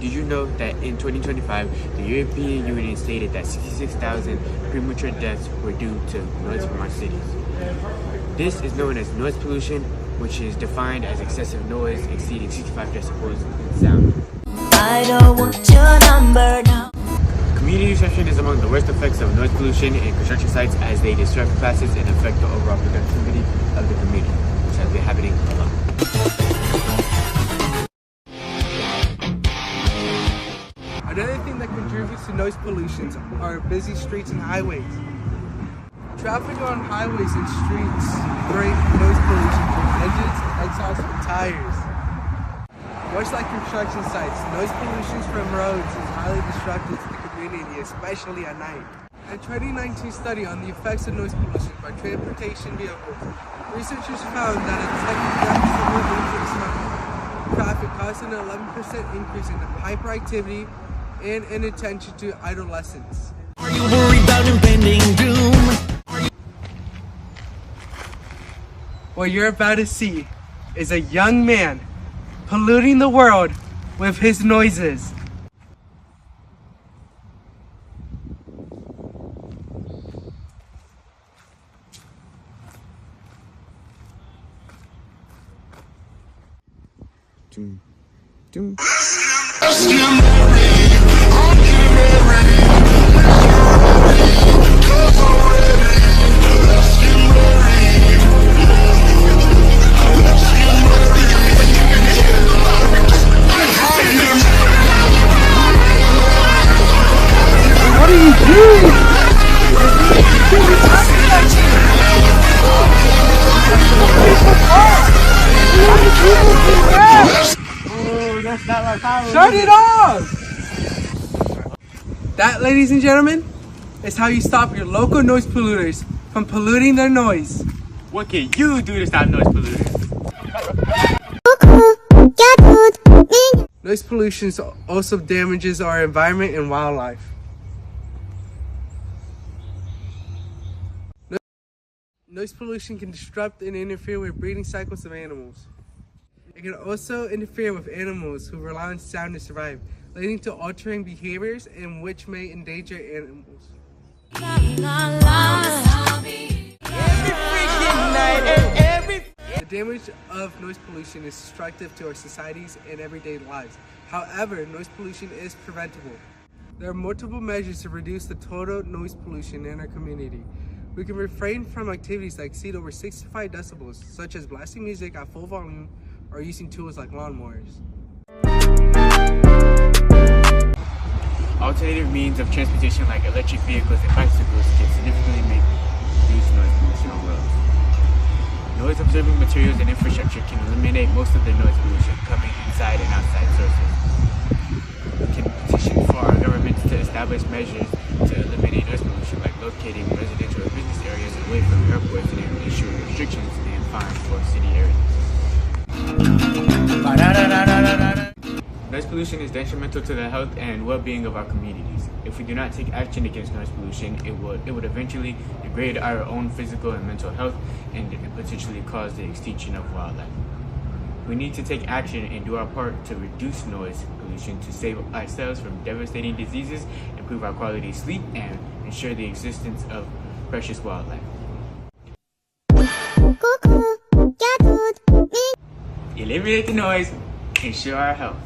Did you know that in 2025, the European Union stated that 66,000 premature deaths were due to noise from our cities? This is known as noise pollution, which is defined as excessive noise exceeding 65 decibels in sound. I don't want your number now. Community disruption is among the worst effects of noise pollution in construction sites, as they disrupt classes and affect the overall productivity of the community, which has been happening a lot. Another thing that contributes to noise pollution are busy streets and highways. Traffic on highways and streets create noise pollution from engines, exhaust, and tires. Much like construction sites, noise pollution from roads is highly destructive to the community, especially at night. A 2019 study on the effects of noise pollution by transportation vehicles, researchers found that a 10% increase in traffic caused an 11% increase in the hyperactivity and inattention to adolescents. Are you worried about impending doom? What you're about to see is a young man polluting the world with his noises. Shut it off! That, ladies and gentlemen, is how you stop your local noise polluters from polluting their noise. What can you do to stop noise polluters? Noise pollution also damages our environment and wildlife. Noise pollution can disrupt and interfere with breeding cycles of animals. It can also interfere with animals who rely on sound to survive, leading to altering behaviors and which may endanger animals. The damage of noise pollution is destructive to our societies and everyday lives. However, noise pollution is preventable. There are multiple measures to reduce the total noise pollution in our community. We can refrain from activities that exceed over 65 decibels, such as blasting music at full volume or using tools like lawnmowers. Alternative means of transportation like electric vehicles and bicycles can significantly reduce noise pollution on roads. Noise-absorbing materials and infrastructure can eliminate most of the noise pollution coming inside and outside sources. We can petition for our governments to establish measures to eliminate noise pollution, like locating residential or business areas away from airports and issuing restrictions and fines for city areas. Noise pollution is detrimental to the health and well-being of our communities. If we do not take action against noise pollution, it would eventually degrade our own physical and mental health and potentially cause the extinction of wildlife. We need to take action and do our part to reduce noise pollution to save ourselves from devastating diseases, improve our quality of sleep, and ensure the existence of precious wildlife. Eliminate the noise, ensure our health.